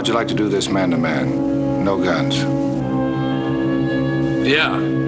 would you like to do this man-to-man? No guns. Yeah.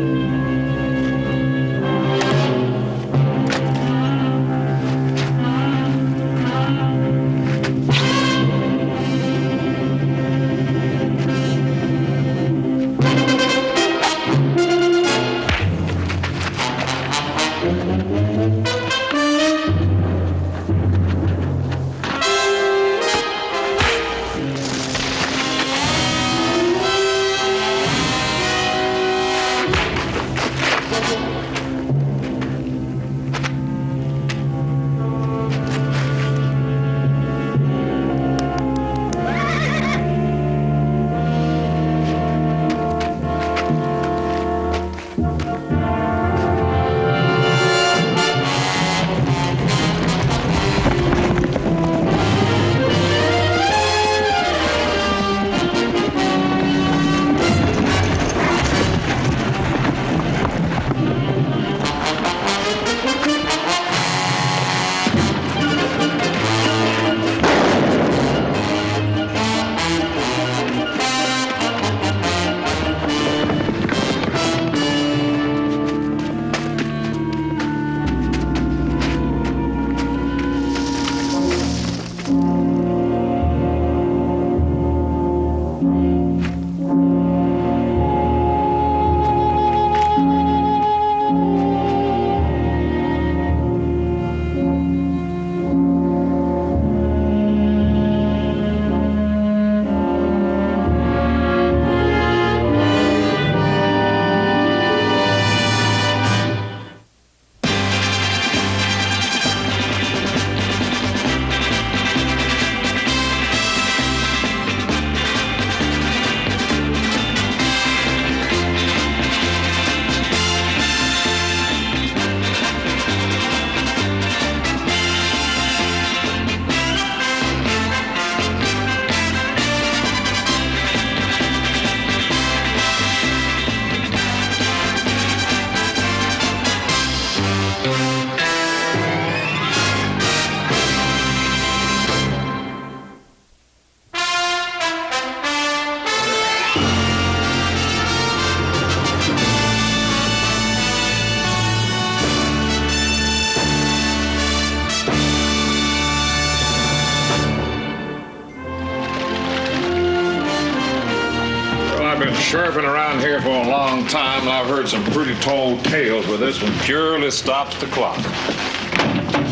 Surfing around here for a long time, and I've heard some pretty tall tales, but this one purely stops the clock.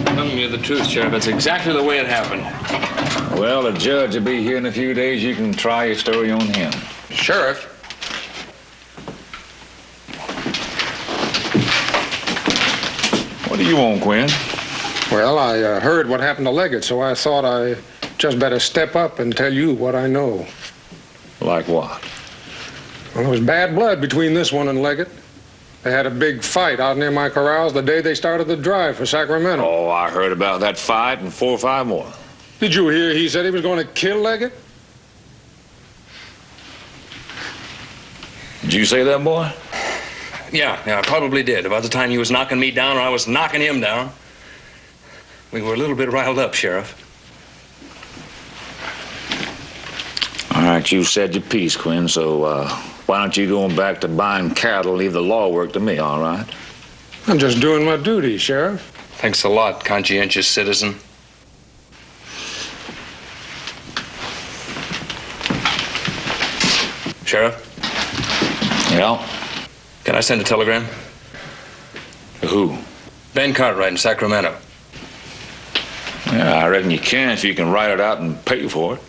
Telling you the truth, Sheriff. That's exactly the way it happened. Well, the judge will be here in a few days. You can try your story on him. Sheriff? What do you want, Quinn? Well, I heard what happened to Leggett, so I thought I just better step up and tell you what I know. Like what? Well, there was bad blood between this one and Leggett. They had a big fight out near my corrals the day they started the drive for Sacramento. Oh, I heard about that fight and 4 or 5 more. Did you hear he said he was going to kill Leggett? Did you say that, boy? Yeah, I probably did. About the time he was knocking me down or I was knocking him down. We were a little bit riled up, Sheriff. All right, you said your piece, Quinn, so why don't you go back to buying cattle, leave the law work to me, all right? I'm just doing my duty, Sheriff. Thanks a lot, conscientious citizen. Sheriff? Yeah? Can I send a telegram? To who? Ben Cartwright in Sacramento. Yeah, I reckon you can if you can write it out and pay for it.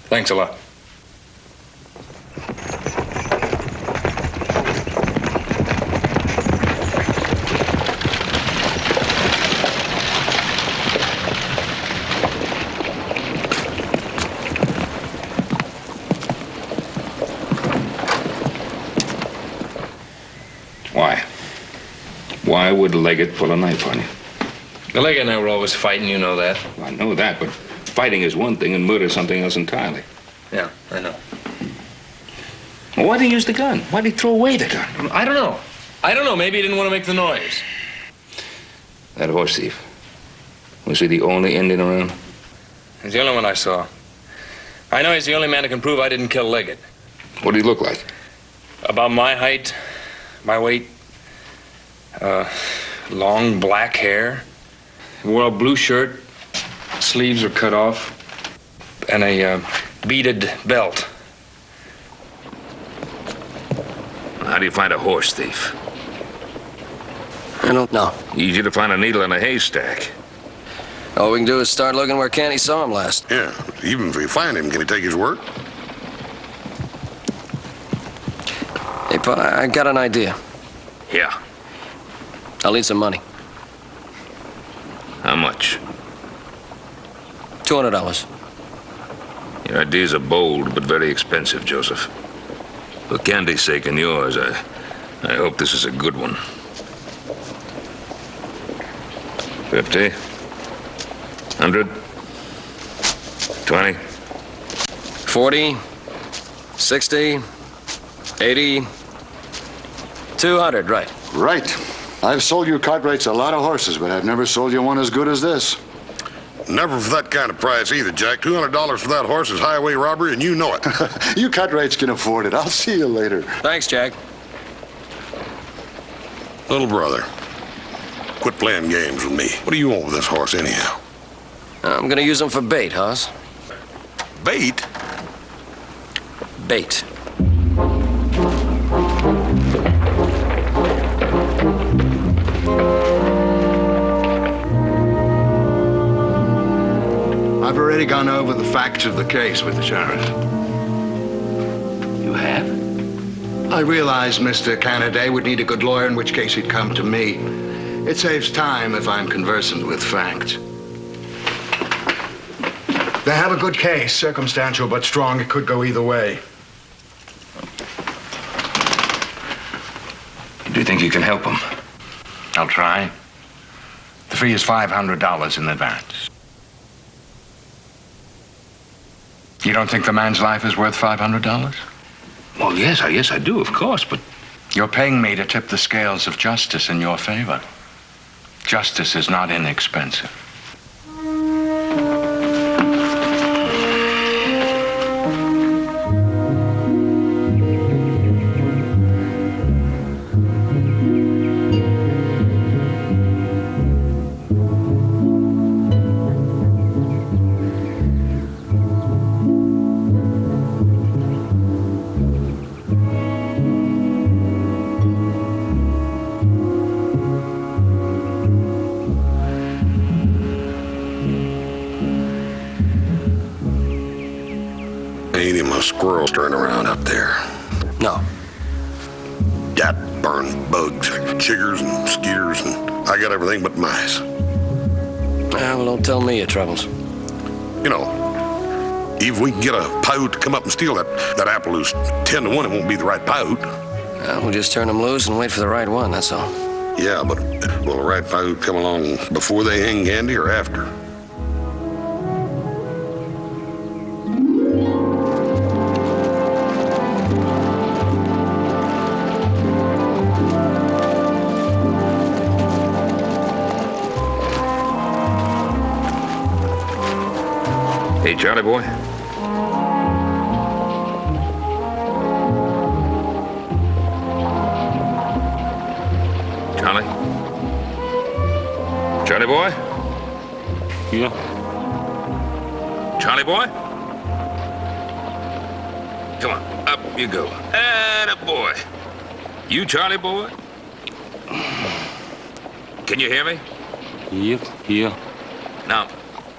Thanks a lot. Why? Why would Leggett pull a knife on you? The Leggett and I were always fighting, you know that. Well, I know that, but fighting is one thing and murder something else entirely. Yeah, I know. Well, why'd he use the gun? Why'd he throw away the gun? I don't know. Maybe he didn't want to make the noise. That horse thief. Was he the only Indian around? He's the only one I saw. I know he's the only man who can prove I didn't kill Leggett. What do you look like? About my height, my weight, long black hair, wore a blue shirt, sleeves are cut off, and a beaded belt. How do you find a horse thief? I don't know. Easy to find a needle in a haystack. All we can do is start looking where Canty saw him last. Yeah, even if we find him, can he take his word? Hey, Pa, I got an idea. Yeah. I'll need some money. How much? $200. Your ideas are bold, but very expensive, Joseph. For Candy's sake and yours, I hope this is a good one. 50? 100? 20? 40, 60, 80, 200, right. Right. I've sold you Cartwrights a lot of horses, but I've never sold you one as good as this. Never for that kind of price either, Jack. $200 for that horse is highway robbery, and you know it. You Cartwrights can afford it. I'll see you later. Thanks, Jack. Little brother, quit playing games with me. What do you want with this horse, anyhow? I'm gonna use him for bait, Hoss. Bait? Bait. I've already gone over the facts of the case with the sheriff. You have? I realized Mr. Cannaday would need a good lawyer, in which case he'd come to me. It saves time if I'm conversant with facts. They have a good case, circumstantial but strong. It could go either way. Do you think you can help him? I'll try. The fee is $500 in advance. You don't think the man's life is worth $500? Well, yes, I do, of course, but... You're paying me to tip the scales of justice in your favor. Justice is not inexpensive. Ain't him a squirrel stirring around up there? No. Got burned bugs, chiggers and skeeters, and I got everything but mice. Well, don't tell me your troubles. You know, even if we can get a Paiute to come up and steal that apple who's 10 to 1, it won't be the right Paiute. We'll just turn them loose and wait for the right one, that's all. Yeah, but will the right Paiute come along before they hang Candy or after? Hey, Charlie boy. Charlie? Charlie boy? Yeah? Charlie boy? Come on, up you go. Atta boy. You Charlie boy? Can you hear me? Yep, yeah. Now,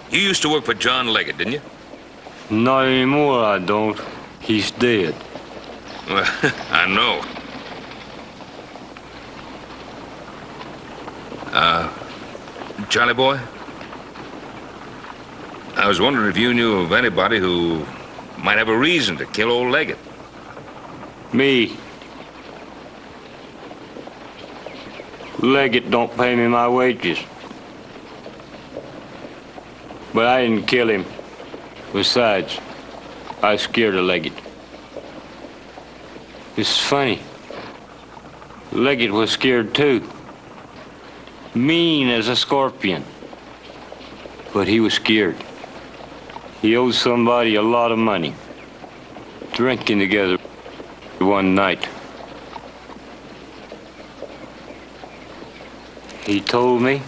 you used to work for John Leggett, didn't you? Not anymore, I don't. He's dead. Well, I know. Charlie boy? I was wondering if you knew of anybody who might have a reason to kill old Leggett. Me. Leggett don't pay me my wages. But I didn't kill him. Besides, I was scared of Leggett. It's funny. Leggett was scared too. Mean as a scorpion. But he was scared. He owed somebody a lot of money. Drinking together one night. He told me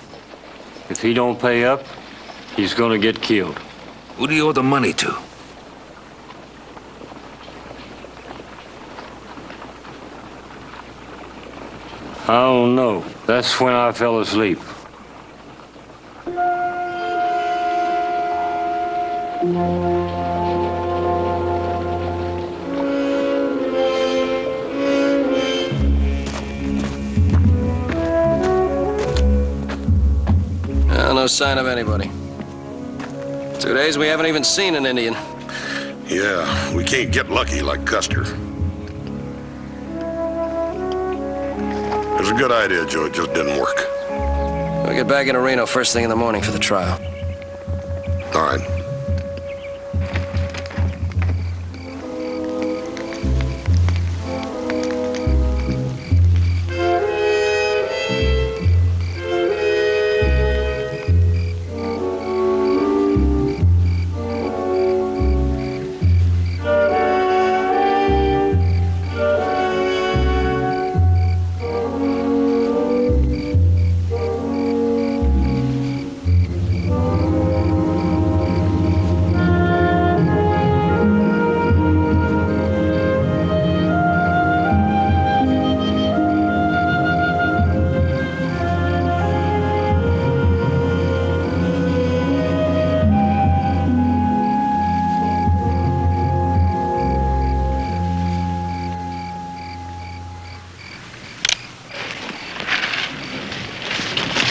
if he don't pay up, he's gonna get killed. Who do you owe the money to? I don't know. That's when I fell asleep. No sign of anybody. 2 days we haven't even seen an Indian. Yeah, we can't get lucky like Custer. It was a good idea, Joe. It just didn't work. We'll get back into Reno first thing in the morning for the trial. All right.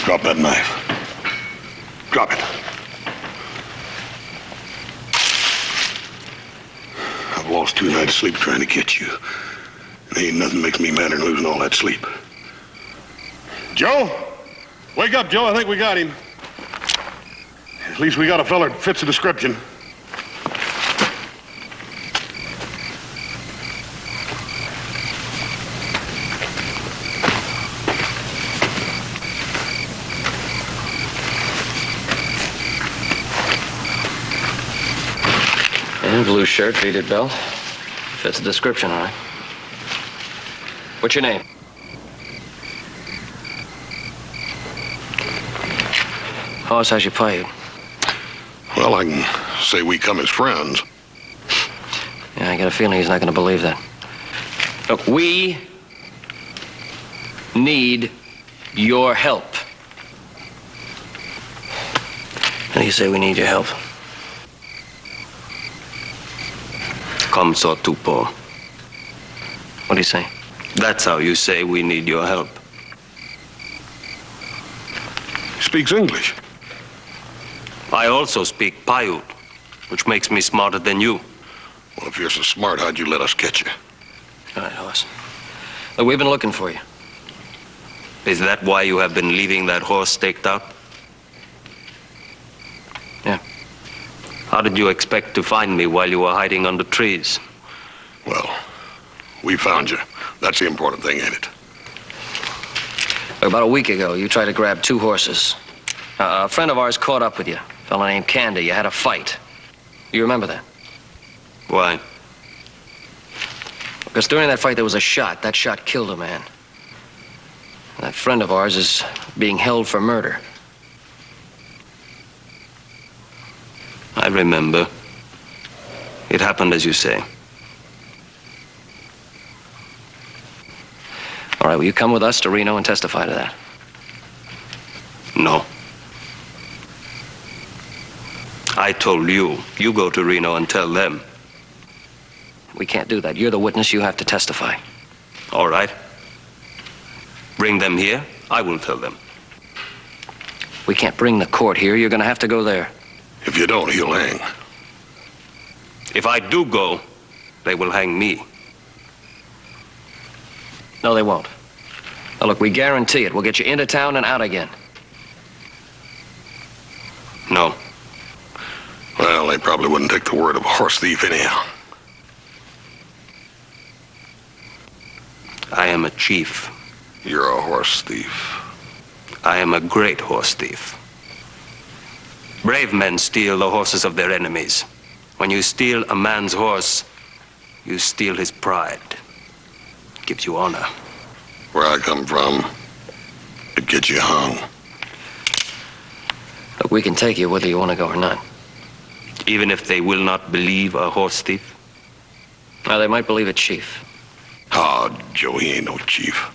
Drop that knife. Drop it. I've lost 2 nights' sleep trying to catch you. And ain't nothing makes me madder than losing all that sleep. Joe? Wake up, Joe. I think we got him. At least we got a feller that fits the description. Blue shirt, beaded belt. Fits the description, all right. What's your name? How else has you pay you? Well, I can say we come as friends. Yeah, I got a feeling he's not going to believe that. Look, we need your help. How do you say we need your help? Come so tupo. What do you say? That's how you say we need your help. Speaks English. I also speak Paiute, which makes me smarter than you. Well, if you're so smart, how'd you let us catch you? All right, horse. Look, we've been looking for you. Is that why you have been leaving that horse staked out? Yeah. How did you expect to find me while you were hiding under trees? Well, we found you. That's the important thing, ain't it? About a week ago, you tried to grab 2 horses. A friend of ours caught up with you. A fellow named Candy. You had a fight. You remember that? Why? Because during that fight, there was a shot. That shot killed a man. And that friend of ours is being held for murder. I remember. It happened as you say. All right, will you come with us to Reno and testify to that? No. I told you, you go to Reno and tell them. We can't do that. You're the witness. You have to testify. All right. Bring them here. I will tell them. We can't bring the court here. You're going to have to go there. If you don't, he'll hang. If I do go, they will hang me. No, they won't. Now, look, we guarantee it. We'll get you into town and out again. No. Well, they probably wouldn't take the word of a horse thief anyhow. I am a chief. You're a horse thief. I am a great horse thief. Brave men steal the horses of their enemies. When you steal a man's horse, you steal his pride. It gives you honor. Where I come from, it gets you hung. Look, we can take you whether you want to go or not. Even if they will not believe a horse thief? Now, they might believe a chief. Oh, Joe, he ain't no chief.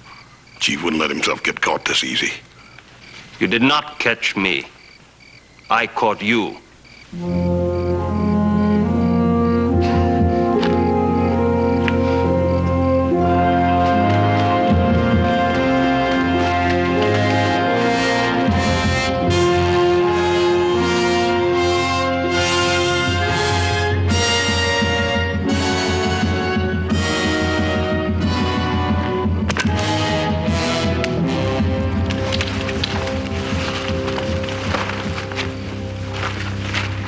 Chief wouldn't let himself get caught this easy. You did not catch me. I caught you.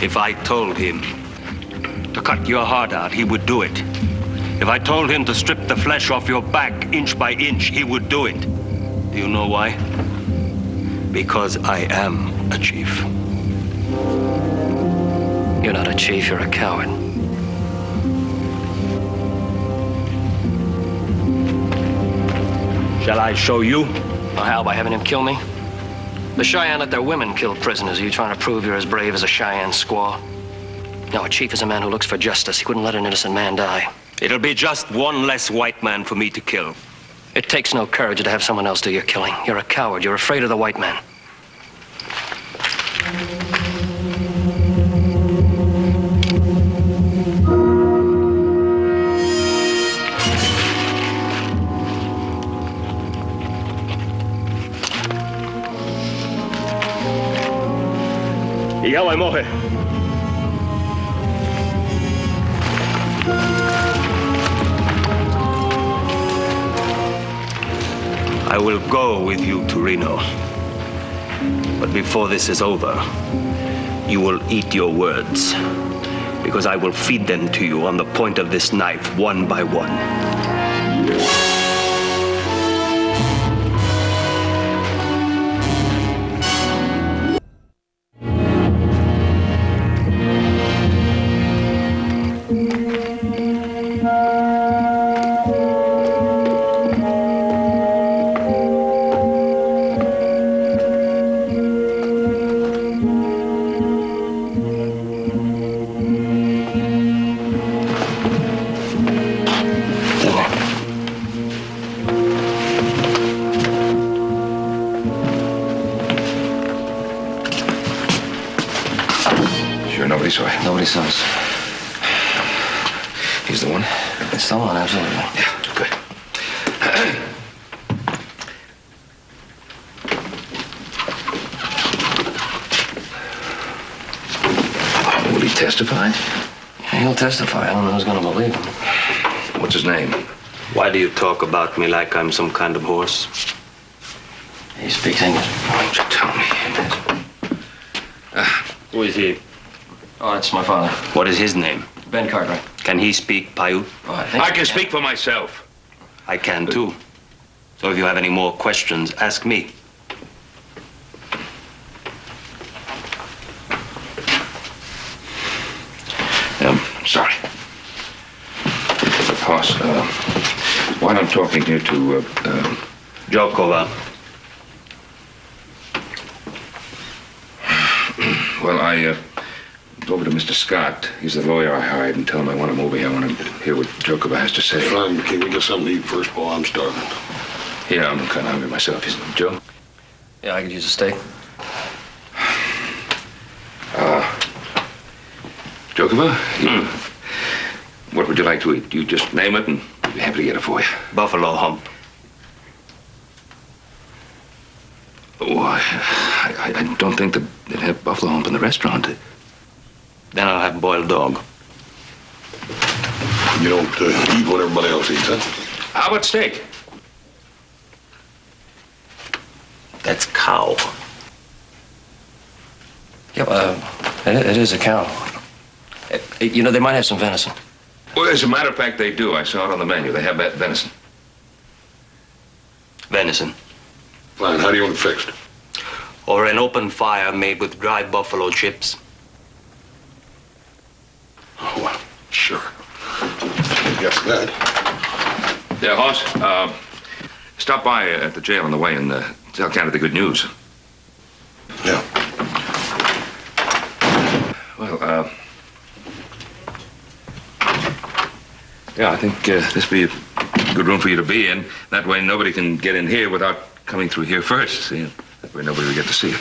If I told him to cut your heart out, he would do it. If I told him to strip the flesh off your back inch by inch, he would do it. Do you know why? Because I am a chief. You're not a chief, you're a coward. Shall I show you? Well, how, by having him kill me? The Cheyenne let their women kill prisoners. Are you trying to prove you're as brave as a Cheyenne squaw? No, a chief is a man who looks for justice. He wouldn't let an innocent man die. It'll be just one less white man for me to kill. It takes no courage to have someone else do your killing. You're a coward. You're afraid of the white man. Ikaw ay mohe. I will go with you to Reno. But before this is over, you will eat your words. Because I will feed them to you on the point of this knife, one by one. Nobody saw it. Nobody saw us. He's the one? It's the one, absolutely. Yeah, good. Will he testify? Yeah, he'll testify. I don't know who's going to believe him. What's his name? Why do you talk about me like I'm some kind of horse? He speaks English. Why don't you tell me? Who is he? Oh, that's my father. What is his name? Ben Cartwright. Can he speak Paiute? Oh, I think I can speak for myself. I can too. So if you have any more questions, ask me. Sorry. Hoss, while I'm talking here to, Jokova. well, I, go over to Mr. Scott. He's the lawyer I hired, and tell him I want him over here. I want to hear what Jokova has to say. Fine, can we get something to eat first, boy? I'm starving. Yeah, I'm kind of hungry myself. Joe? Yeah, I could use a steak. Jokova? What would you like to eat? You just name it, and we'll be happy to get it for you. Buffalo hump. Oh, I don't think they'd have buffalo hump in the restaurant. Then I'll have boiled dog. You don't eat what everybody else eats, huh? How about steak? That's cow. Yeah, it is a cow. You know, they might have some venison. Well, as a matter of fact, they do. I saw it on the menu. They have that venison. Venison. Fine, how do you want it fixed? or an open fire made with dry buffalo chips? Oh, well, sure. I guess that. Yeah, Hoss, stop by at the jail on the way and tell Canada the good news. Yeah. Well, yeah, I think this be a good room for you to be in. That way nobody can get in here without coming through here first. See? That way nobody will get to see you.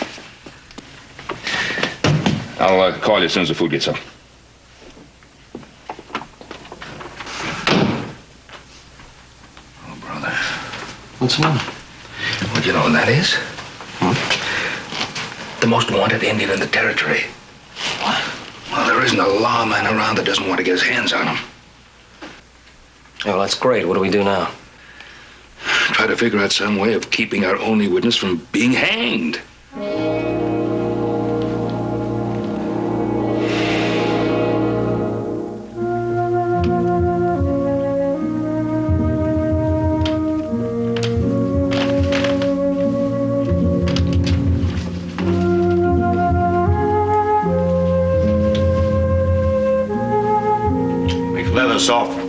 I'll call you as soon as the food gets up. Oh, brother. What's the matter? Well, you know what that is? The most wanted Indian in the territory. What? Well, there isn't a lawman around that doesn't want to get his hands on him. Oh, that's great. What do we do now? Try to figure out some way of keeping our only witness from being hanged. Makes leather soft.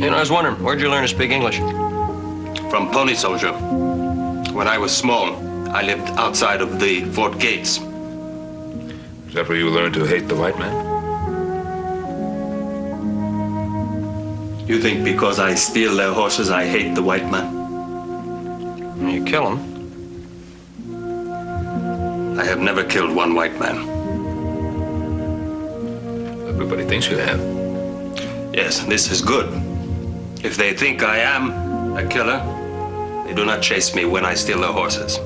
You know, I was wondering, where'd you learn to speak English? From Pony Soldier. When I was small, I lived outside of the fort gates. Is that where you learned to hate the white man? You think because I steal their horses, I hate the white man? You kill him. I have never killed one white man. Everybody thinks you have. Yes, this is good. If they think I am a killer, they do not chase me when I steal their horses.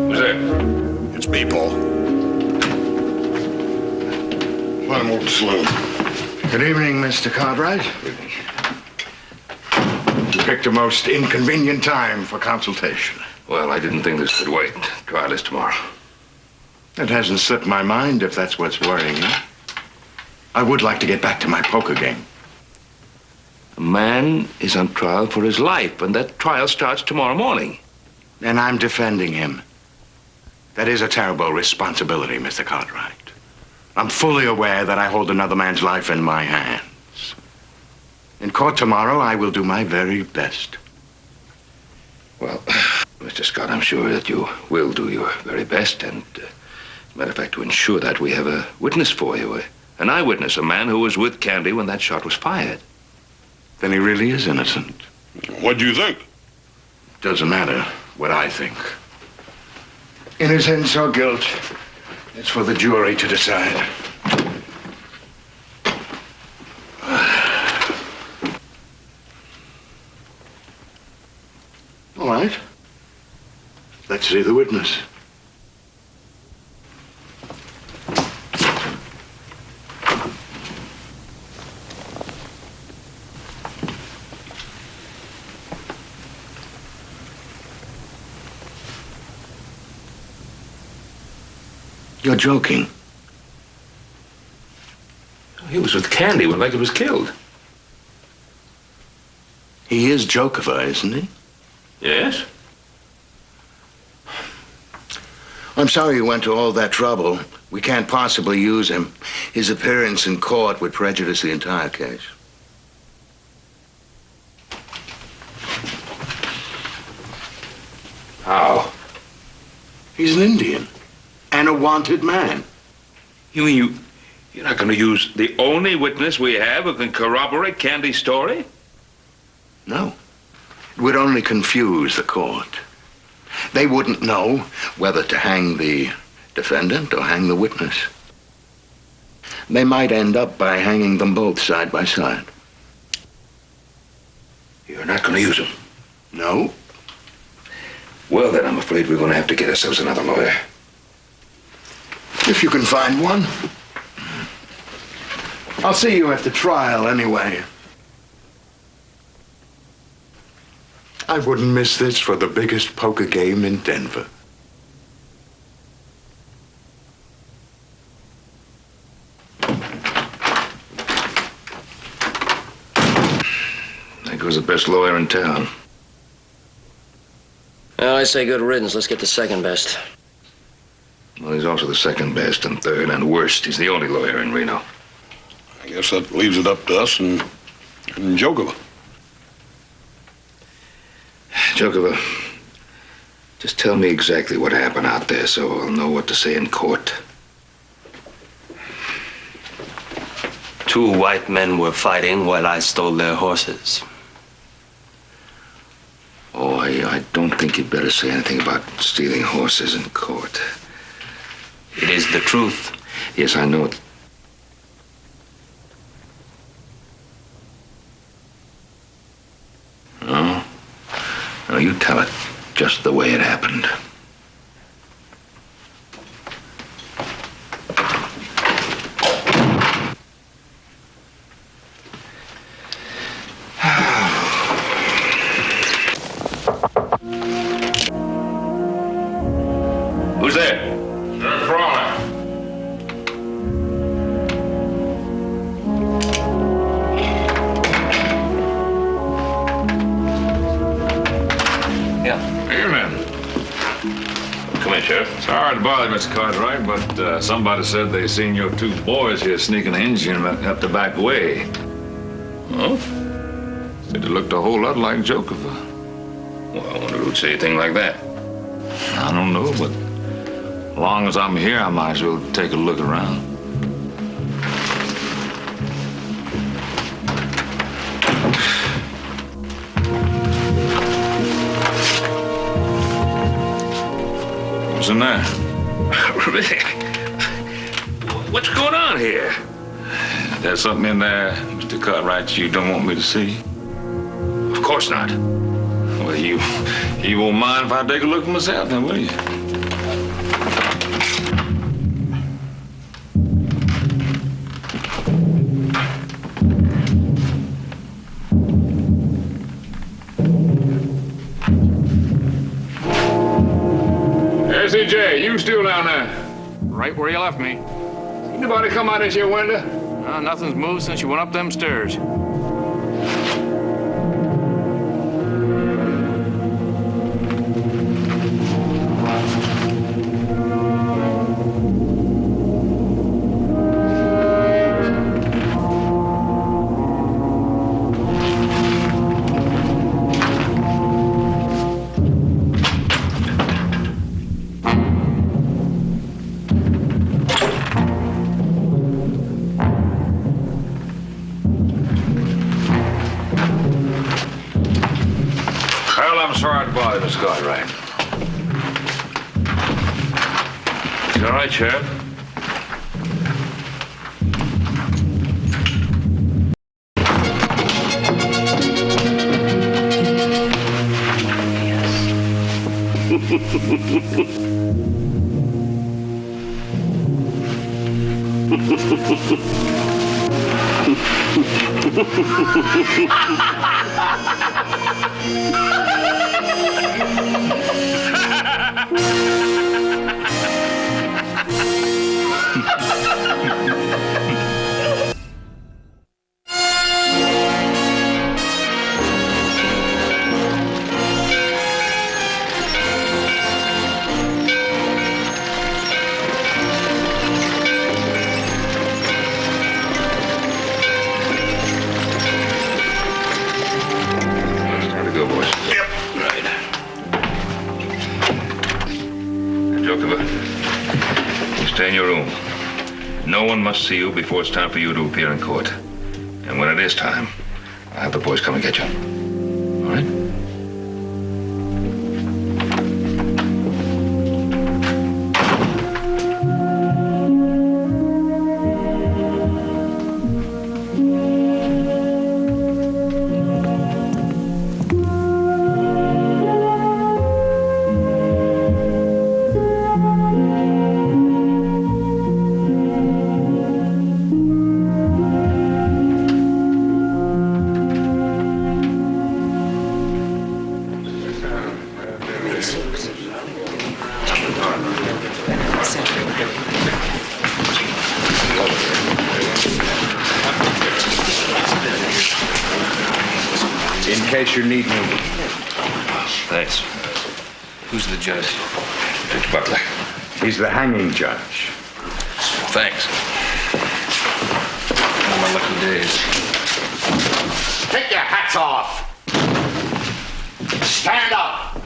Who's there? It's me, Paul. Let him over to the saloon. Good evening, Mr. Cartwright. You picked a most inconvenient time for consultation. Well, I didn't think this could wait. Trial is tomorrow. It hasn't slipped my mind if that's what's worrying you. I would like to get back to my poker game. A man is on trial for his life, and that trial starts tomorrow morning. And I'm defending him. That is a terrible responsibility, Mr. Cartwright. I'm fully aware that I hold another man's life in my hands. In court tomorrow, I will do my very best. Well, Mr. Scott, I'm sure that you will do your very best, and as a matter of fact, to ensure that, we have a witness for you, an eyewitness, a man who was with Candy when that shot was fired. Then he really is innocent. What do you think? Doesn't matter what I think. Innocence or guilt, it's for the jury to decide. All right. Let's see the witness. You're joking. He was with Candy when Leggett was killed. He is Jokiva, isn't he? Yes? I'm sorry you went to all that trouble. We can't possibly use him. His appearance in court would prejudice the entire case. How? He's an Indian and a wanted man. You mean you're not going to use the only witness we have who can corroborate Candy's story? No. It would only confuse the court. They wouldn't know whether to hang the defendant or hang the witness. They might end up by hanging them both side by side. You're not going to use him? No. Well, then I'm afraid we're going to have to get ourselves another lawyer. If you can find one. I'll see you at the trial anyway. I wouldn't miss this for the biggest poker game in Denver. best lawyer in town. Well, I say good riddance. Let's get the second best. Well, he's also the second best and third and worst. He's the only lawyer in Reno. I guess that leaves it up to us and Jokova. Jokova, just tell me exactly what happened out there so I'll know what to say in court. 2 white men were fighting while I stole their horses. Oh, I don't think you'd better say anything about stealing horses in court. It is the truth. Yes, I know it. No? No, you tell it just the way it happened. Who's there? Sheriff Frawley. Evening. Come in, Sheriff. Sorry to bother you, Mr. Cartwright, but somebody said they seen your 2 boys here sneaking an engine up the back way. Oh? Said it looked a whole lot like Jokova. Well, I wonder who'd say a thing like that. I don't know, but as long as I'm here, I might as well take a look around. What's in there? Really? What's going on here? There's something in there, Mr. Cartwright, you don't want me to see? Of course not. Well, you won't mind if I take a look myself then, will you? CJ, you still down there? Right where you left me. Anybody come out at your window? Nothing's moved since you went up them stairs. Sorry to bother, Miss Cartwright. You all right, Sheriff? Stay in your room. No one must see you before it's time for you to appear in court. And when it is time, I'll have the boys come and get you. All right? case you need me. Thanks. Who's the judge? Judge Butler. He's the hanging judge. Thanks. One of my lucky days. Take your hats off. Stand up.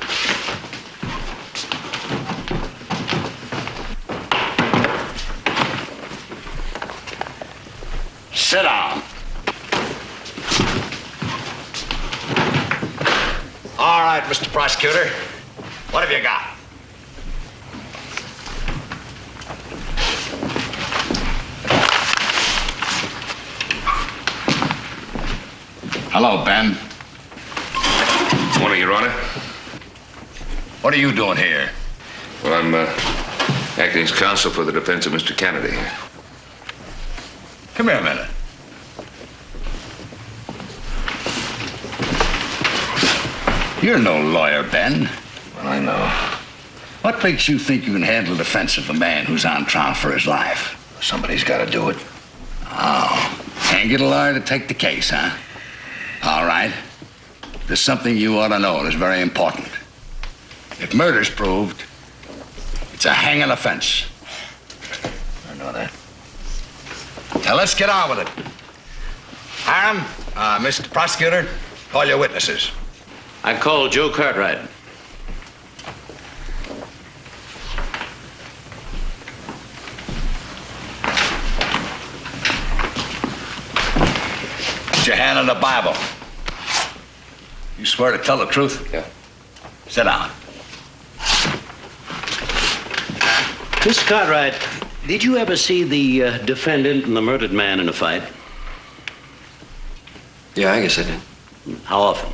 Sit down. All right, Mr. Prosecutor. What have you got? Hello, Ben. Morning, Your Honor. What are you doing here? Well, I'm acting as counsel for the defense of Mr. Kennedy. Come here a minute. You're no lawyer, Ben. Well, I know. What makes you think you can handle the defense of a man who's on trial for his life? Somebody's got to do it. Oh, can't get a lawyer to take the case, huh? All right. There's something you ought to know that's very important. If murder's proved, it's a hanging offense. I know that. Now let's get on with it. Hiram, Mr. Prosecutor, call your witnesses. I called Joe Cartwright. Put your hand on the Bible. You swear to tell the truth? Yeah. Sit down. Mr. Cartwright, did you ever see the defendant and the murdered man in a fight? Yeah, I guess I did. How often?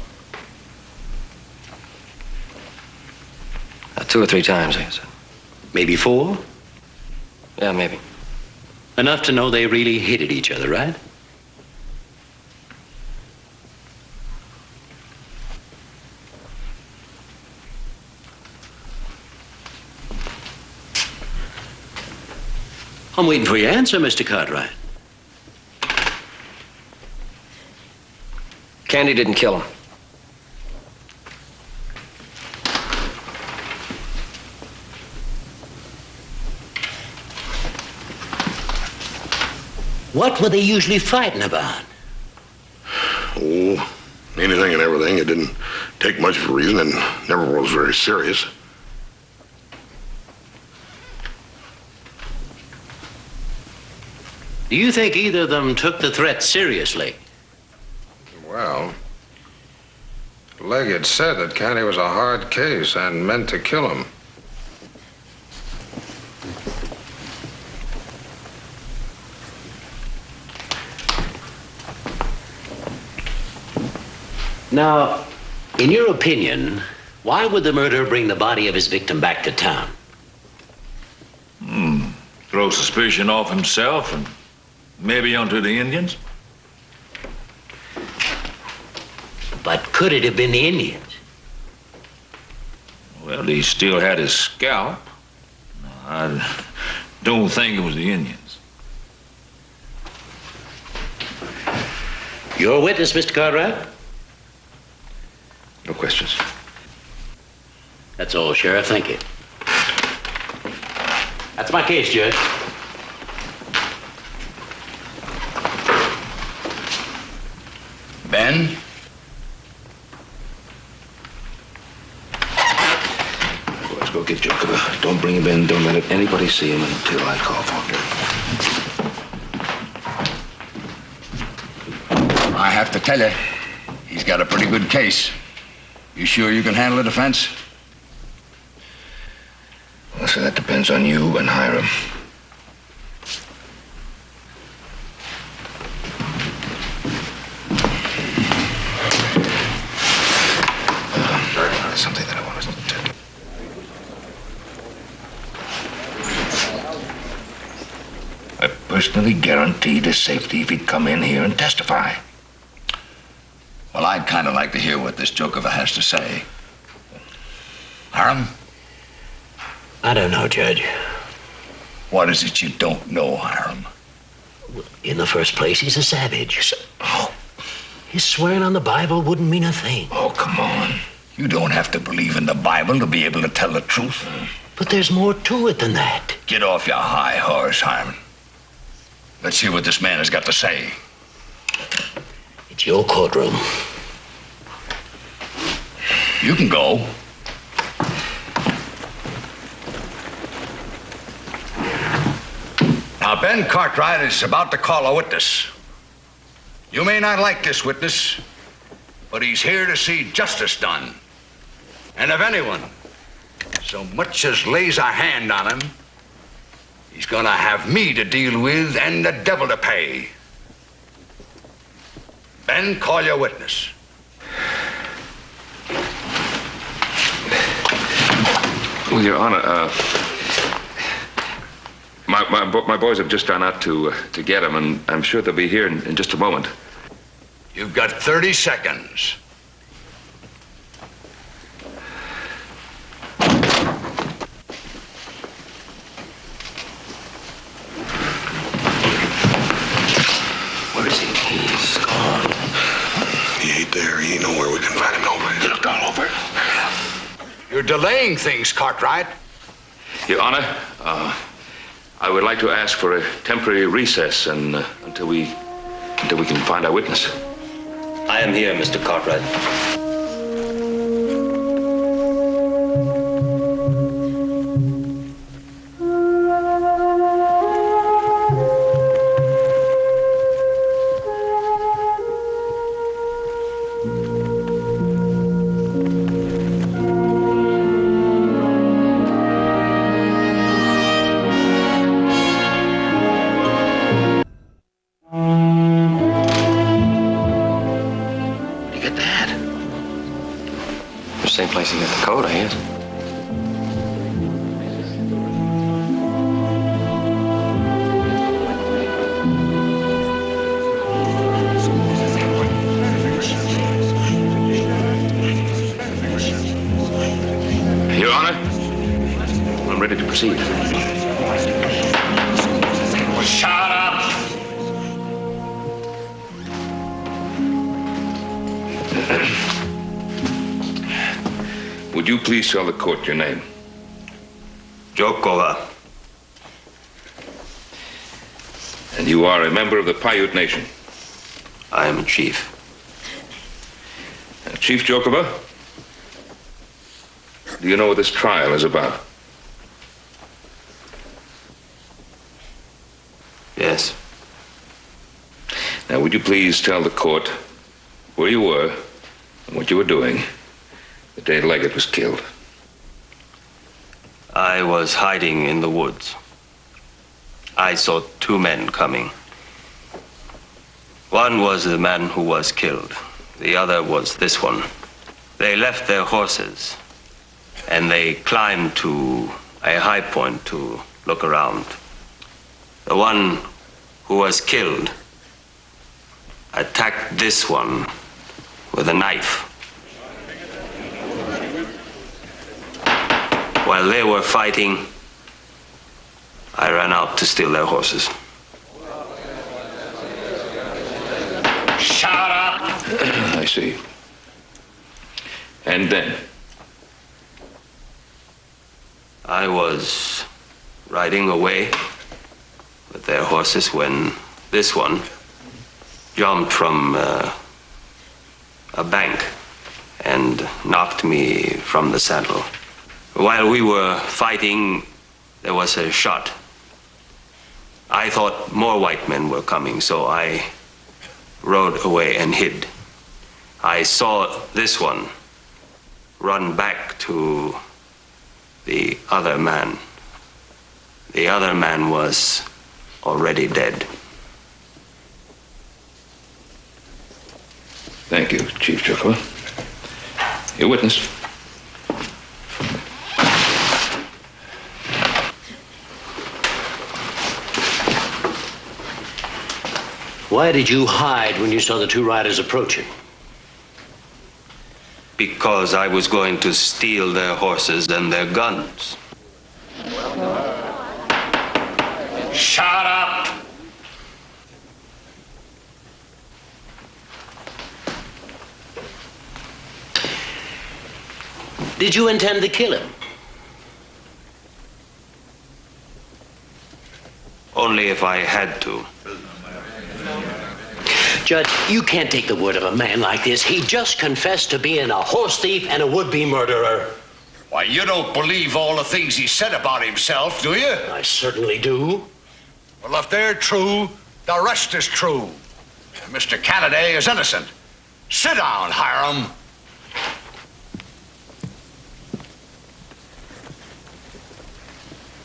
2 or 3 times, I guess. Maybe 4? Yeah, maybe. Enough to know they really hated each other, right? I'm waiting for your answer, Mr. Cartwright. Candy didn't kill him. What were they usually fighting about? Oh, anything and everything. It didn't take much of a reason and never was very serious. Do you think either of them took the threat seriously? Well, Leggett said that Candy was a hard case and meant to kill him. Now, in your opinion, why would the murderer bring the body of his victim back to town? Throw suspicion off himself and maybe onto the Indians. But could it have been the Indians? Well, he still had his scalp. No, I don't think it was the Indians. Your witness, Mr. Cartwright? No questions. That's all, Sheriff. Thank you. That's my case, Judge. Ben? Let's go get Joker. Don't bring him in. Don't let anybody see him until I call for him. I have to tell you, he's got a pretty good case. You sure you can handle a defense? Well, so that depends on you and Hiram. There's something that I want to tell you. I personally guaranteed his safety if he'd come in here and testify. Well, I'd kind of like to hear what this joker has to say. Hiram? I don't know, Judge. What is it you don't know, Hiram? In the first place, he's a savage. Oh, His swearing on the Bible wouldn't mean a thing. Oh, come on. You don't have to believe in the Bible to be able to tell the truth. But there's more to it than that. Get off your high horse, Harmon. Let's hear what this man has got to say. It's your courtroom. You can go. Now, Ben Cartwright is about to call a witness. You may not like this witness, but he's here to see justice done. And if anyone so much as lays a hand on him, he's gonna have me to deal with and the devil to pay. Ben, call your witness. Well, Your Honor, my boys have just gone out to get him, and I'm sure they'll be here in just a moment. You've got 30 seconds. Where is he? He's gone. He ain't there. He ain't nowhere. We can find him nowhere. He looked all over. You're delaying things, Cartwright. Your Honor, I would like to ask for a temporary recess until we can find our witness. I am here, Mr. Cartwright. Same place he got the code, I guess. Your Honor, I'm ready to proceed. Shut up! Would you please tell the court your name? Jokova. And you are a member of the Paiute Nation? I am a chief. Chief Jokova, do you know what this trial is about? Yes. Now, would you please tell the court where you were and what you were doing the day Leggett was killed? I was hiding in the woods. I saw two men coming. One was the man who was killed. The other was this one. They left their horses and they climbed to a high point to look around. The one who was killed attacked this one with a knife. While they were fighting, I ran out to steal their horses. Shut up! I see. And then? I was riding away with their horses when this one jumped from a bank and knocked me from the saddle. While we were fighting, there was a shot. I thought more white men were coming, so I rode away and hid. I saw this one run back to the other man. The other man was already dead. Thank you, Chief Jokova. Your witness. Why did you hide when you saw the two riders approaching? Because I was going to steal their horses and their guns. Shut up! Did you intend to kill him? Only if I had to. Judge, you can't take the word of a man like this. He just confessed to being a horse thief and a would-be murderer. Why, you don't believe all the things he said about himself, do you? I certainly do. Well, if they're true, the rest is true. Mr. Kennedy is innocent. Sit down, Hiram.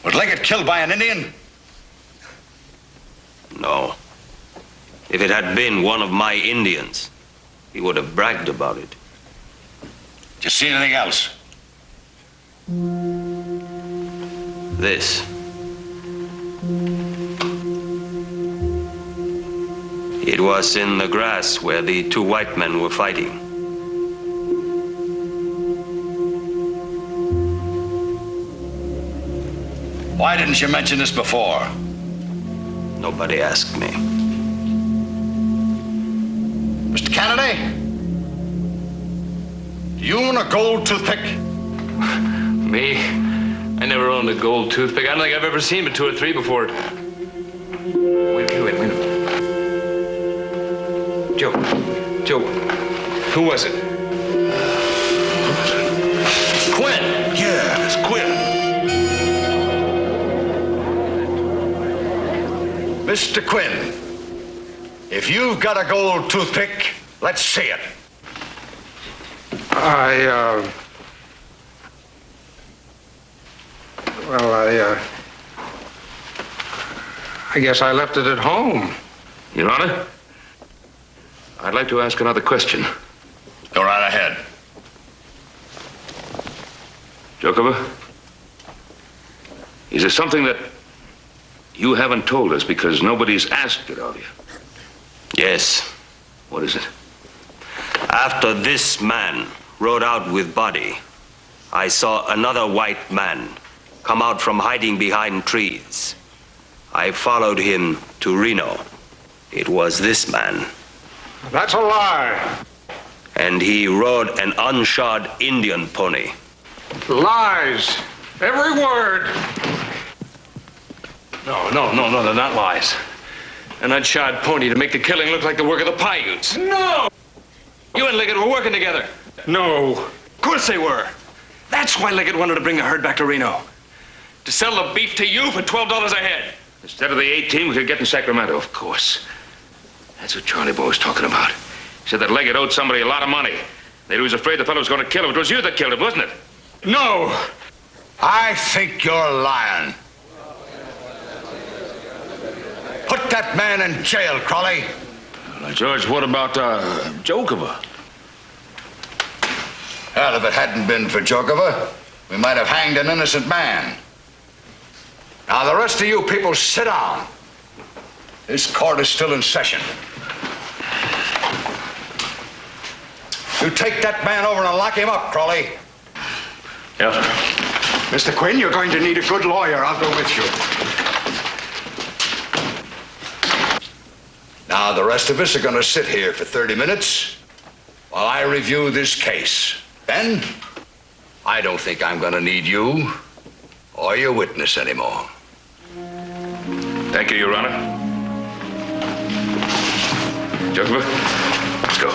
Was Leggett killed by an Indian? No. If it had been one of my Indians, he would have bragged about it. Did you see anything else? This. It was in the grass where the two white men were fighting. Why didn't you mention this before? Nobody asked me. Mr. Kennedy? Do you own a gold toothpick? Me? I never owned a gold toothpick. I don't think I've ever seen but 2 or 3 before. Wait a minute. Joe, who was it? Quinn. Yeah, it's Quinn. Mr. Quinn, if you've got a gold toothpick, let's see it. I guess I left it at home. Your Honor, I'd like to ask another question. Go right ahead. Jokover, is there something that you haven't told us because nobody's asked it of you? Yes. What is it? After this man rode out with Buddy, I saw another white man come out from hiding behind trees. I followed him to Reno. It was this man. That's a lie. And he rode an unshod Indian pony. Lies. Every word. No, they're not lies. An unshod pony to make the killing look like the work of the Paiutes. No! You and Liggett were working together. No. Of course they were. That's why Liggett wanted to bring the herd back to Reno. To sell the beef to you for $12 a head. Instead of the 18 we could get in Sacramento. Of course. That's what Charlie Boy was talking about. He said that Leggett owed somebody a lot of money. That he was afraid the fellow was going to kill him. It was you that killed him, wasn't it? No. I think you're lying. Put that man in jail, Crawley. Now, George, what about Jokover? Well, if it hadn't been for Jokover, we might have hanged an innocent man. Now, the rest of you people sit down. This court is still in session. You take that man over and lock him up, Crawley. Yes, sir. Mr. Quinn, you're going to need a good lawyer. I'll go with you. Now, the rest of us are going to sit here for 30 minutes while I review this case. Then, I don't think I'm going to need you or your witness anymore. Thank you, Your Honor. Jokover, let's go.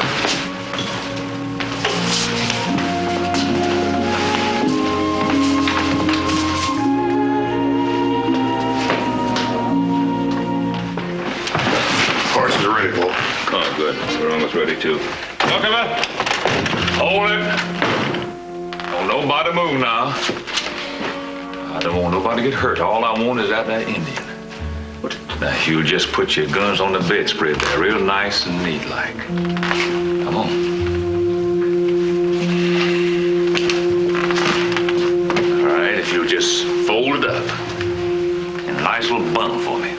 Horses are ready, Paul. Oh, good. We're almost ready, too. Jokover, hold it. Don't nobody move now. I don't want nobody to get hurt. All I want is that Indian. Now, you just put your guns on the bedspread there, real nice and neat like. Come on. All right, if you'll just fold it up in a nice little bundle for me.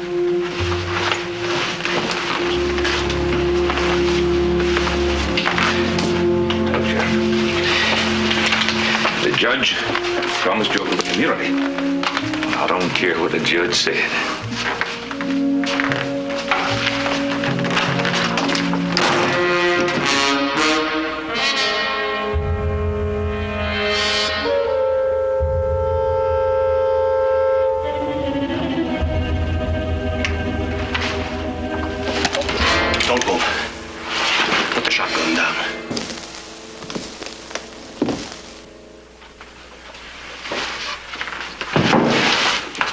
The judge promised Jokover immunity. I don't care what the judge said.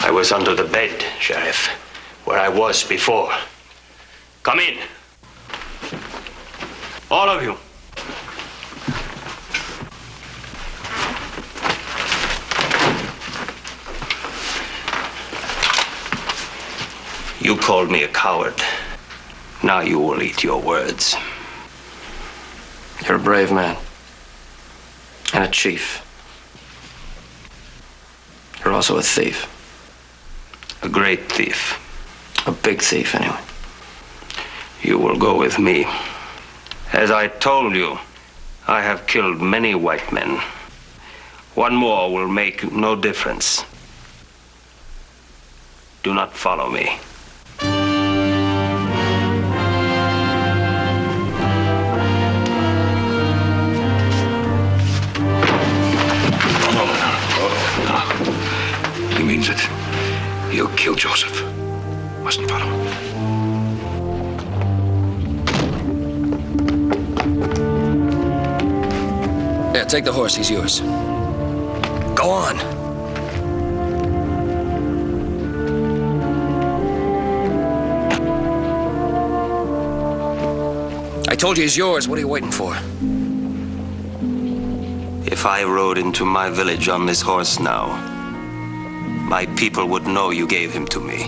I was under the bed, Sheriff, where I was before. Come in. All of you. You called me a coward. Now you will eat your words. You're a brave man. And a chief. You're also a thief. A great thief. A big thief, anyway. You will go with me. As I told you, I have killed many white men. One more will make no difference. Do not follow me. He means it. He'll kill Joseph. Mustn't follow him. Yeah, take the horse. He's yours. Go on. I told you he's yours. What are you waiting for? If I rode into my village on this horse now, my people would know you gave him to me.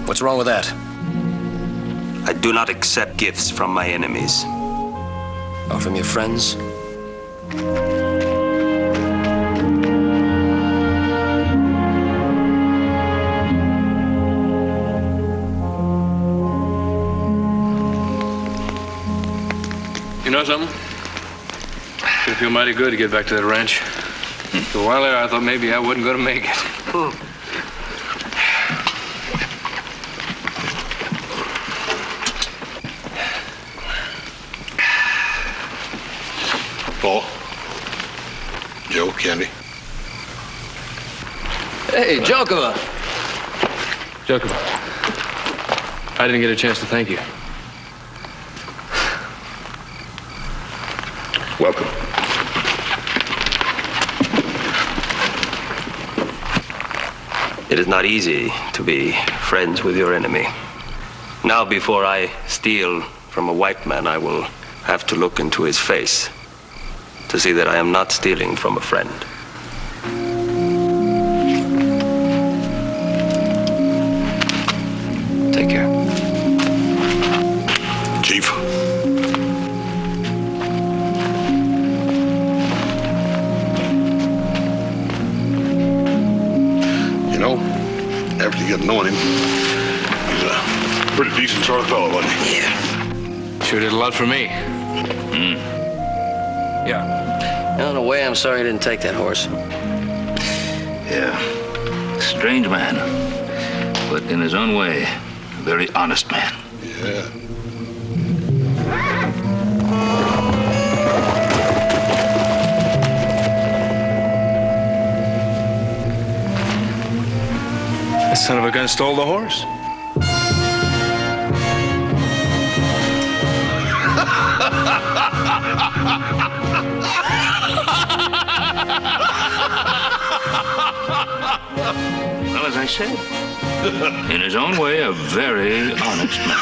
What's wrong with that? I do not accept gifts from my enemies. Or from your friends? You know something? Should feel mighty good to get back to that ranch. For a while there, I thought maybe I wasn't going to make it. Paul. Joe, Candy. Hey, Jokova. Jokova, I didn't get a chance to thank you. Welcome. It is not easy to be friends with your enemy. Now, before I steal from a white man, I will have to look into his face to see that I am not stealing from a friend. Take care. Chief. You know, after you get to knowing him, he's a pretty decent sort of fellow, wasn't he? Yeah. Sure did a lot for me. Yeah. In a way, I'm sorry you didn't take that horse. Yeah. Strange man. But in his own way, a very honest man. Yeah. That son of a gun stole the horse. Well, as I said, in his own way, a very honest man.